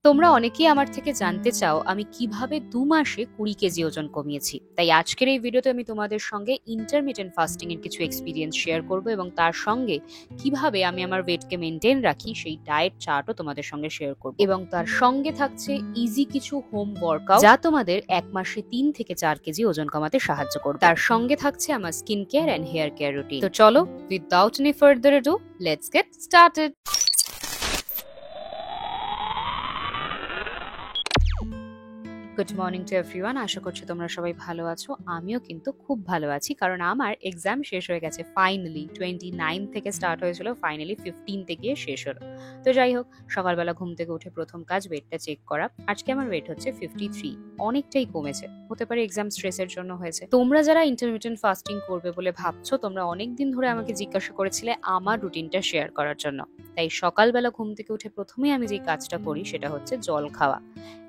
তোমরা অনেকেই আমার থেকে জানতে চাও আমি কিভাবে 2 মাসে 20 কেজি ওজন কমিয়েছি। তাই আজকের এই ভিডিওতে আমি তোমাদের সঙ্গে ইন্টারমিটেন্ট ফাস্টিং এর কিছু এক্সপিরিয়েন্স শেয়ার করব এবং তার সঙ্গে কিভাবে আমি আমার ওয়েটকে মেনটেন রাখি সেই ডায়েট চার্টও তোমাদের সঙ্গে শেয়ার করব। এবং তার সঙ্গে থাকছে ইজি কিছু হোম ওয়ার্কআউট যা তোমাদের 1 মাসে 3 থেকে 4 কেজি ওজন কমাতে সাহায্য করবে। তার সঙ্গে থাকছে আমার skin care and hair care routine. তো চলো, without any further ado, let's get started. Good morning to everyone. আশা করছি তোমরা সবাই ভালো আছো। আমিও কিন্তু খুব ভালো আছি, কারণ আমার এক্সাম শেষ হয়ে গেছে ফাইনালি। 29 থেকে স্টার্ট হয়েছিল, ফাইনালি 15 গিয়ে শেষ হলো। তো যাই হোক, সকালবেলা ঘুম থেকে উঠে প্রথম কাজ ওয়েটটা চেক করা। আজকে আমার ওয়েট হচ্ছে 53, অনেকটাই কমেছে। হতে পারে এক্সাম স্ট্রেসের জন্য হয়েছে। তোমরা যারা ইন্টারমিটেন্ট ফাস্টিং করবে বলে ভাবছো, তোমরা অনেকদিন ধরে আমাকে জিজ্ঞাসা করেছিলে আমার রুটিনটা শেয়ার করার জন্য। তাই সকালবেলা ঘুম থেকে উঠে প্রথমেই আমি যে কাজটা করি সেটা হচ্ছে জল খাওয়া।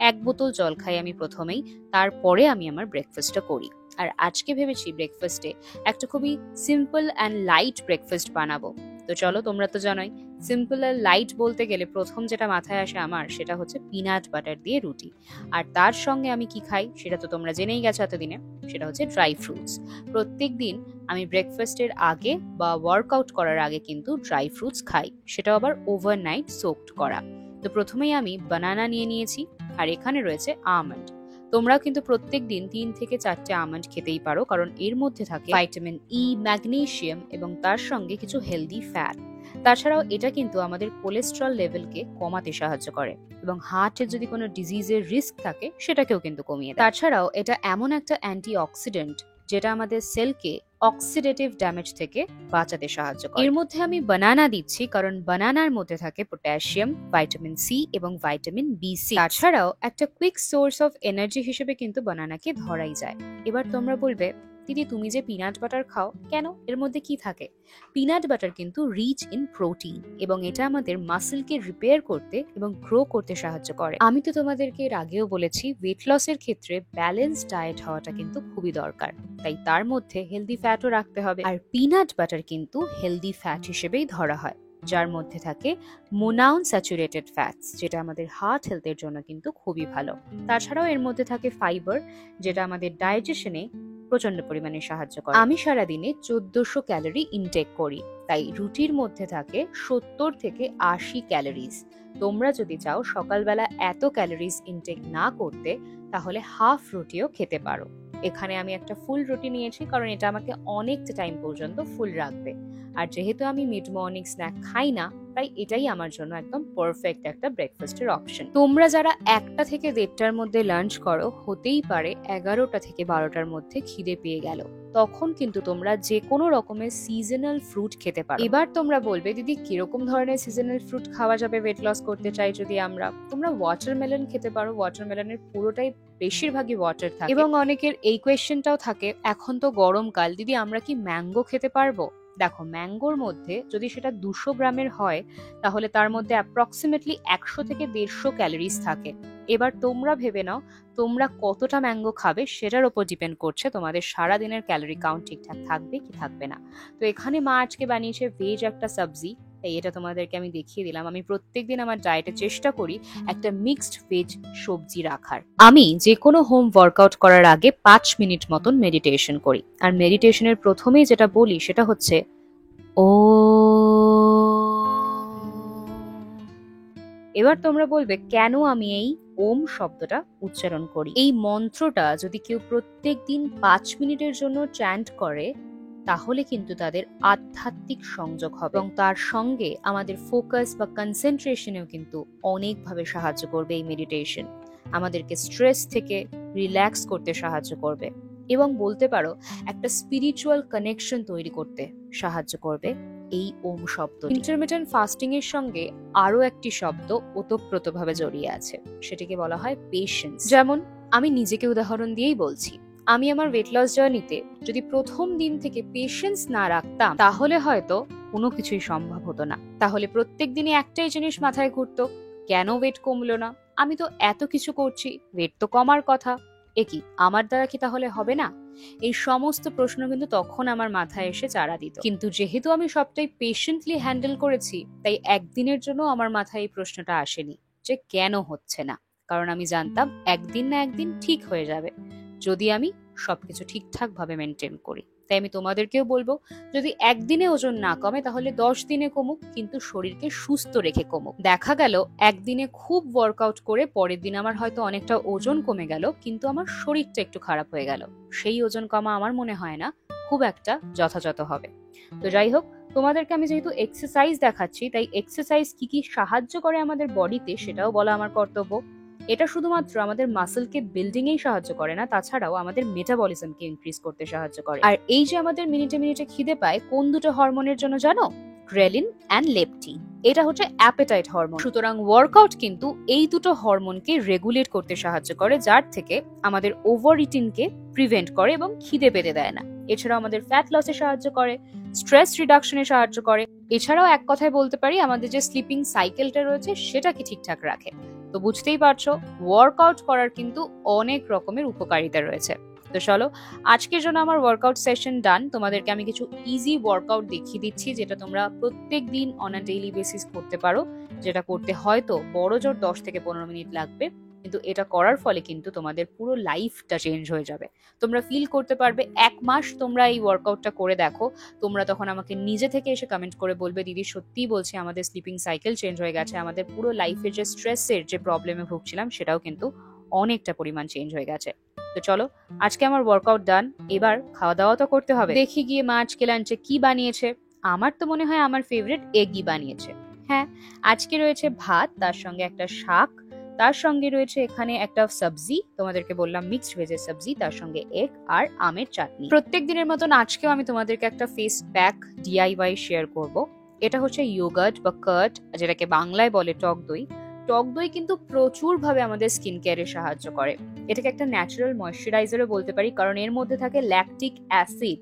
1 বোতল জল খাই আমি প্রথমেই, তারপরে আমি আমার ব্রেকফাস্টটা করি। আর আজকে ভেবেছি ব্রেকফাস্টে একটা খুবই সিম্পল অ্যান্ড লাইট ব্রেকফাস্ট বানাবো। তো চলো, তোমরা তো জানোই সিম্পল আর লাইট বলতে গেলে প্রথম যেটা মাথায় আসে আমার সেটা হচ্ছে পিনাট বাটার দিয়ে রুটি। আর তার সঙ্গে আমি কি খাই সেটা তো তোমরা জেনেই গেছো এতদিনে, সেটা হচ্ছে ড্রাই ফ্রুটস। প্রত্যেক দিন আমি ব্রেকফাস্টের আগে বা ওয়ার্কআউট করার আগে কিন্তু ড্রাই ফ্রুটস খাই, সেটাও আবার ওভারনাইট সোকড করা। তো প্রথমেই আমি বানানা নিয়ে নিয়েছি, আর এখানে রয়েছে আমন্ড। তোমরাও কিন্তু প্রত্যেক দিন 3 থেকে 4টে আমন্ড খেতেই পারো, কারণ এর মধ্যে থাকে ভিটামিন ই, ম্যাগনেসিয়াম এবং তার সঙ্গে কিছু হেলদি ফ্যাট। তাছাড়াও এটা কিন্তু আমাদের কোলেস্ট্রল লেভেলকে কমাতে সাহায্য করে এবং হার্টের যদি কোনো ডিজিজের রিস্ক থাকে সেটাকেও কিন্তু কমিয়ে দেয়। তাছাড়াও এটা এমন একটা অ্যান্টিঅক্সিডেন্ট যেটা আমাদের সেলকে অক্সিডেটিভ ড্যামেজ থেকে বাঁচাতে সাহায্য করে। এর মধ্যে আমি বানানা দিচ্ছি কারণ বানানার মধ্যে থাকে পটাশিয়াম, ভিটামিন সি এবং ভিটামিন বি6। তাছাড়াও একটা কুইক সোর্স অফ এনার্জি হিসেবে কিন্তু বানানাকে ধরাই যায়। এবার তোমরা বলবে, দিদি তুমি যে পিনাট বাটার খাও কেন, এর মধ্যে কি থাকে? পিনাট বাটার কিন্তু রিচ ইন প্রোটিন এবং এটা আমাদের মাসেলকে রিপেয়ার করতে এবং গ্রো করতে সাহায্য করে। আমি তো তোমাদেরকে এর আগেও বলেছি, ওয়েট লসের ক্ষেত্রে ব্যালেন্স ডায়েট হওয়াটা কিন্তু খুবই দরকার। তাই তার মধ্যে হেলদি ফ্যাটও রাখতে হবে। আর পিনাট বাটার কিন্তু হেলদি ফ্যাট হিসেবেই ধরা হয়, যার মধ্যে থাকে মোনোআনস্যাচুরেটেড ফ্যাটস, যেটা আমাদের হার্ট হেলথের জন্য কিন্তু খুবই ভালো। তাছাড়াও এর মধ্যে থাকে ফাইবার, যেটা আমাদের ডাইজেশনে প্রচন্ড পরিমাণে সাহায্য করে। আমি সারাদিনে 1400 ক্যালোরি ইনটেক করি, তাই রুটির মধ্যে থাকে 70 থেকে 80 ক্যালোরিজ। তোমরা যদি চাও সকালবেলা এত ক্যালোরিজ ইনটেক না করতে, তাহলে হাফ রুটিও খেতে পারো। এখানে আমি একটা ফুল রুটি নিয়েছি, কারণ এটা আমাকে অনেকটা টাইম পর্যন্ত ফুল রাখবে। আর যেহেতু আমি মিড মর্নিং স্ন্যাক খাই না, তাই এটাই আমার জন্য একদম পারফেক্ট একটা ব্রেকফাস্টের অপশন। তোমরা যারা 1টা থেকে 1:30টার মধ্যে লাঞ্চ করো, হতেই পারে 11টা থেকে 12টার মধ্যে খিদে পেয়ে গেল, তখন কিন্তু তোমরা যে কোনো রকমের সিজনাল ফ্রুট খেতে পারো। এবার তোমরা বলবে, দিদি কিরকম ধরনের সিজনাল ফ্রুট খাওয়া যাবে ওয়েট লস করতে চাই যদি আমরা? তোমরা ওয়াটারমেলন খেতে পারো। ওয়াটারমেলনের পুরোটাই বেশিরভাগই ওয়াটার থাকে। এবং অনেকের এই কোয়েশ্চেনটাও থাকে, এখন তো গরমকাল, দিদি আমরা কি ম্যাঙ্গো খেতে পারবো? দেখো, ম্যাঙ্গোর মধ্যে যদি সেটা 200 গ্রামের হয়, তাহলে তার মধ্যে অ্যাপ্রক্সিমেটলি 100 থেকে 150 ক্যালোরিজ থাকে। এবার তোমরা ভেবে নাও তোমরা কতটা ম্যাঙ্গো খাবে, সেটার উপর ডিপেন্ড করছে তোমাদের সারাদিনের ক্যালোরি কাউন্ট ঠিকঠাক থাকবে কি থাকবে না। তো এখানে মা আজকে বানিয়েছে ভেজ একটা সবজি, তাই এটা তোমাদেরকে আমি দেখিয়ে দিলাম। আমি প্রত্যেকদিন আমার ডায়েটে চেষ্টা করি একটা মিক্সড ভেজ সবজি রাখার। আমি যে কোনো হোম ওয়ার্কআউট করার আগে 5 মিনিট মতন মেডিটেশন করি। আর মেডিটেশনের প্রথমেই যেটা বলি সেটা হচ্ছে ও। এবার তোমরা বলবে, কেন আমি এই ওম শব্দটা উচ্চারণ করি? এই মন্ত্রটা যদি কেউ প্রত্যেক দিন 5 মিনিটের জন্য চ্যান্ট করে, তাহলে কিন্তু তাদের আধ্যাত্মিক সংযোগ হবে এবং তার সঙ্গে আমাদের ফোকাস বা কনসেন্ট্রেশনেও কিন্তু অনেকভাবে সাহায্য করবে। এই মেডিটেশন আমাদেরকে স্ট্রেস থেকে রিল্যাক্স করতে সাহায্য করবে এবং বলতে পারো একটা স্পিরিচুয়াল কানেকশন তৈরি করতে সাহায্য করবে এই ওম শব্দ। ইন্টারমিটেন্ট ফাস্টিং এর সঙ্গে আরো একটি শব্দ ওতপ্রোতভাবে জড়িয়ে আছে, সেটিকে বলা হয় পেশেন্স। যেমন আমি নিজেকে উদাহরণ দিয়েই বলছি, আমি আমার ওয়েট লস জার্নিতে যদি প্রথম দিন থেকে পেশেন্স না রাখতাম, তাহলে হয়তো কোনো কিছুই সম্ভব হতো না। তাহলে প্রত্যেক দিনই একটাই জিনিস মাথায় ঘুরতো, কেন ওয়েট কমলো না? আমি তো এত কিছু করছি, ওয়েট তো কমার কথা, কি আমার দ্বারা কি তাহলে হবে না? এই সমস্ত প্রশ্ন কিন্তু তখন আমার মাথায় এসে চাড়া দিত। কিন্তু যেহেতু আমি সবটাই পেশেন্টলি হ্যান্ডেল করেছি, তাই একদিনের জন্য আমার মাথায় এই প্রশ্নটা আসেনি। হচ্ছে, কেন হচ্ছে না। কারণ আমি জানতাম একদিন না একদিন ঠিক হয়ে যাবে, যদি আমি সবকিছু ঠিকঠাক ভাবে মেনটেন করি। তাই আমি তোমাদেরকেও বলবো, যদি একদিনে ওজন না কমে তাহলে 10 দিনে কমুক, কিন্তু শরীরকে সুস্থ রেখে কমুক। দেখা গেল একদিনে খুব ওয়ার্কআউট করে পরের দিন আমার হয়তো অনেকটা ওজন কমে গেল, কিন্তু আমার শরীরটা একটু খারাপ হয়ে গেল, সেই ওজন কমা আমার মনে হয় না খুব একটা যথাযথ হবে। তো যাই হোক, তোমাদেরকে আমি যেহেতু এক্সারসাইজ দেখাচ্ছি, তাই এক্সারসাইজ কি কি সাহায্য করে আমাদের বডিতে সেটাও বলা আমার কর্তব্য। এটা শুধুমাত্র আমাদের মাসলকে বিল্ডিং এই সাহায্য করে না, তাছাড়াও আমাদের মেটাবলিজমকে ইনক্রিজ করতে সাহায্য করে। আর এই যে আমাদের মিনিটে মিনিটে খিদে পায়, কোন দুটো হরমোনের জন্য জানো? Ghrelin and leptin. এটা হচ্ছে অ্যাপেটাইট হরমোন। সুতরাং ওয়ার্কআউট কিন্তু এই দুটো হরমোনকে রেগুলেট করতে সাহায্য করে, যার থেকে আমাদের ওভার ইটিংকে প্রিভেন্ট করে এবং খিদে পেতে দেয় না। এছাড়াও আমাদের ফ্যাট লসে সাহায্য করে, স্ট্রেস রিডাকশনে সাহায্য করে। এছাড়াও এক কথায় বলতে পারি আমাদের যে স্লিপিং সাইকেলটা রয়েছে সেটাকে ঠিকঠাক রাখে। তো বুঝতেই পারছো, ওয়ার্কআউট করার কিন্তু অনেক রকমের উপকারিতা রয়েছে। তো চলো, আজকের জন্য আমার ওয়ার্কআউট সেশন ডান। তোমাদেরকে আমি কিছু ইজি ওয়ার্কআউট দেখিয়ে দিচ্ছি, যেটা তোমরা প্রত্যেক দিন অন আ ডেইলি বেসিস করতে পারো। যেটা করতে হয়তো বড় জোর 10 থেকে 15 মিনিট লাগবে, কিন্তু এটা করার ফলে কিন্তু তোমাদের পুরো লাইফটা চেঞ্জ হয়ে যাবে। তোমরা ফিল করতে পারবে 1 মাস তোমরা এই ওয়ার্কআউটটা করে দেখো, তোমরা তখন আমাকে নিজে থেকে এসে কমেন্ট করে বলবে, দিদি সত্যিই বলছি আমাদের স্লিপিং সাইকেল চেঞ্জ হয়ে গেছে, আমাদের পুরো লাইফের যে স্ট্রেসের যে প্রবলেমে ভুগছিলাম সেটাও কিন্তু অনেকটা পরিমাণ চেঞ্জ হয়ে গেছে। তো চলো, আজকে আমার ওয়ার্কআউট ডান, এবার খাওয়া দাওয়া তো করতে হবে। দেখি গিয়ে মা আজকে লাঞ্চে কি বানিয়েছে। আমার তো মনে হয় আমার ফেভারিট এগই বানিয়েছে। হ্যাঁ, আজকে রয়েছে ভাত, তার সঙ্গে একটা শাক, তার সঙ্গে রয়েছে এখানে একটা সবজি, তোমাদেরকে বললাম মিক্সড ভেজের সবজি, তার সঙ্গে এগ আর আমের চাটনি। প্রত্যেক দিনের মতন আজকেও আমি তোমাদেরকে একটা ফেস প্যাক DIY শেয়ার করব। এটা হচ্ছে ইয়োগার্ট বা কার্ড, যেটাকে বাংলায় বলে টক দই। টক দই কিন্তু প্রচুর ভাবে আমাদের স্কিন কেয়ারে সাহায্য করে। এটাকে একটা ন্যাচারাল ময়শ্চারাইজারও বলতে পারি, কারণ এর মধ্যে থাকে ল্যাকটিক অ্যাসিড,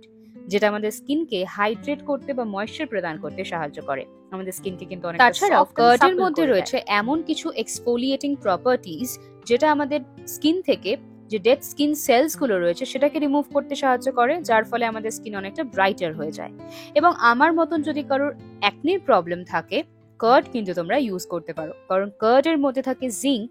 যেটা আমাদের স্কিনকে হাইড্রেট করতে বা ময়েশ্চার প্রদান করতে সাহায্য করে। আমাদের স্কিনকে কিন্তু অনেকটা তাছাড়াও কার্ডের মধ্যে রয়েছে এমন কিছু এক্সফোলিয়েটিং প্রপার্টিজ, যেটা আমাদের স্কিন থেকে যে ডেড স্কিন সেলস গুলো রয়েছে সেটাকে রিমুভ করতে সাহায্য করে, যার ফলে আমাদের স্কিন অনেকটা ব্রাইটার হয়ে যায়। এবং আমার মতন যদি কারোর অ্যাকনির প্রবলেম থাকে, কার্ড কিন্তু তোমরা ইউজ করতে পারো, কারণ কার্ডের মধ্যে থাকে জিঙ্ক,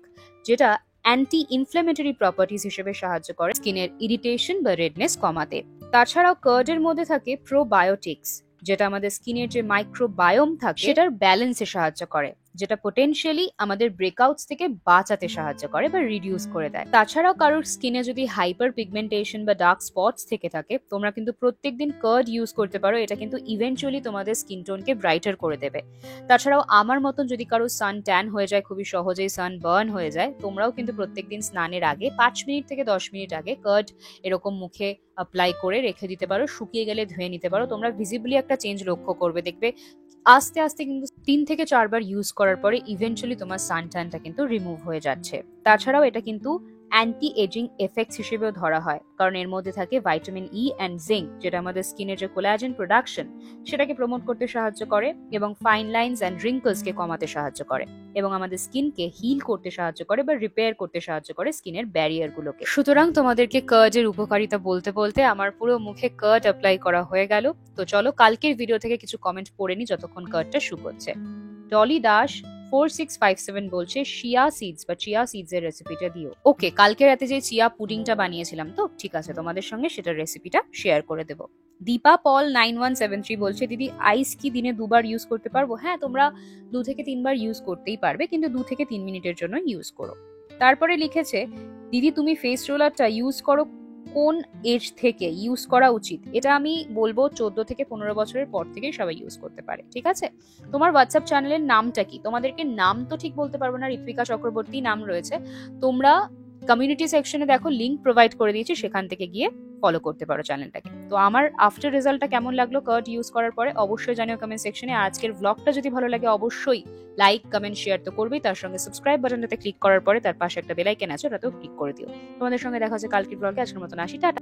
যেটা অ্যান্টি ইনফ্ল্যামেটরি প্রপার্টিজ হিসেবে সাহায্য করে স্কিনের ইরিটেশন বা রেডনেস কমাতে। তাছাড়াও কার্ডের মধ্যে থাকে প্রোবায়োটিক্স, যেটা আমাদের স্কিনের যে মাইক্রোবায়োম থাকে সেটার ব্যালেন্সে সাহায্য করে, যেটা পোটেনশিয়ালি আমাদের ব্রেকআউটস থেকে বাঁচাতে সাহায্য করে বা রিডিউস করে দেয়। তাছাড়াও কারোর স্কিনে যদি হাইপার পিগমেন্টেশন বা ডার্ক স্পটস থেকে থাকে, তোমরা কিন্তু প্রত্যেকদিন কার্ড ইউজ করতে পারো। এটা কিন্তু ইভেন্চুয়ালি তোমাদের স্কিন টোনকে ব্রাইটার করে দেবে। তাছাড়াও আমার মতন যদি কারো সান ট্যান হয়ে যায়, খুবই সহজেই সান বার্ন হয়ে যায়, তোমরাও কিন্তু প্রত্যেকদিন স্নানের আগে 5 মিনিট থেকে 10 মিনিট আগে কার্ড এরকম মুখে অ্যাপ্লাই করে রেখে দিতে পারো। শুকিয়ে গেলে ধুয়ে নিতে পারো। তোমরা ভিজিবলি একটা চেঞ্জ লক্ষ্য করবে, দেখবে আস্তে আস্তে কিন্তু 3 থেকে 4 বার ইউজ করার পরে ইভেন্চুয়ালি তোমার সান ট্যানটা কিন্তু রিমুভ হয়ে যাচ্ছে। তাছাড়াও এটা কিন্তু অ্যান্টি এজিং এফেক্টস হিসেবেও ধরা হয়, কারণ এর মধ্যে থাকে ভাইটামিন ই অ্যান্ড জিঙ্ক, যেটা আমাদের স্কিনের যে কোলাজেন প্রোডাকশন সেটাকে প্রমোট করতে সাহায্য করে, এবং ফাইন লাইনস অ্যান্ড রিঙ্কলসকে কমাতে সাহায্য করে, এবং আমাদের স্কিনকে হিল করতে সাহায্য করে বা রিপেয়ার করতে সাহায্য করে স্কিনের ব্যারিয়ারগুলোকে। সুতরাং তোমাদেরকে কার্ডের উপকারিতা বলতে বলতে আমার পুরো মুখে কার্ড অ্যাপ্লাই করা হয়ে গেল। তো চলো কালকের ভিডিও থেকে কিছু কমেন্ট পড়ে নি যতক্ষণ কার্ডটা শুকোচ্ছে। ডলি দাস 4657 বলছে শিয়া সিডস বা চিয়া সিডস এর রেসিপিটা দিও। ওকে, কালকে রাতে যে চিয়া পুডিংটা বানিয়েছিলাম, তো ঠিক আছে, তোমাদের সঙ্গে সেটার রেসিপিটা শেয়ার করে দেবো। দীপা পল 9173 বলছে, দিদি আইস কি দিনে 2 বার ইউজ করতে পারবো? হ্যাঁ, তোমরা 2 থেকে 3 বার ইউজ করতেই পারবে, কিন্তু 2 থেকে 3 মিনিটের জন্য ইউজ করো। তারপরে লিখেছে, দিদি তুমি ফেস রোলারটা ইউজ করো, কোন এজ থেকে ইউজ করা উচিত? এটা আমি বলবো 14 থেকে 15 বছরের পর থেকেই সবাই ইউজ করতে পারে। ঠিক আছে, তোমার হোয়াটসঅ্যাপ চ্যানেলের নামটা কি? তোমাদেরকে নাম তো ঠিক বলতে পারবো না, ঋত্বিকা চক্রবর্তী নাম রয়েছে। তোমরা কমিউনিটি সেকশনে দেখো, লিংক প্রোভাইড করে দিয়েছি, সেখান থেকে গিয়ে ফলো করতে পারো চ্যানেলটাকে। তো আমার আফটার রেজাল্টটা কেমন লাগলো কার্ড ইউজ করার পরে অবশ্যই জানিও কমেন্ট সেকশনে। আজকের ব্লগটা যদি ভালো লাগে অবশ্যই লাইক কমেন্ট শেয়ার তো করবেই, তার সঙ্গে সাবস্ক্রাইব বাটনটাতে ক্লিক করার পরে তার পাশে একটা বেল আইকন আছে, ওটাতেও ক্লিক করে দিও। তোমাদের সঙ্গে দেখা হচ্ছে কালকের ব্লগে। আজকের মতন আসি, টাটা।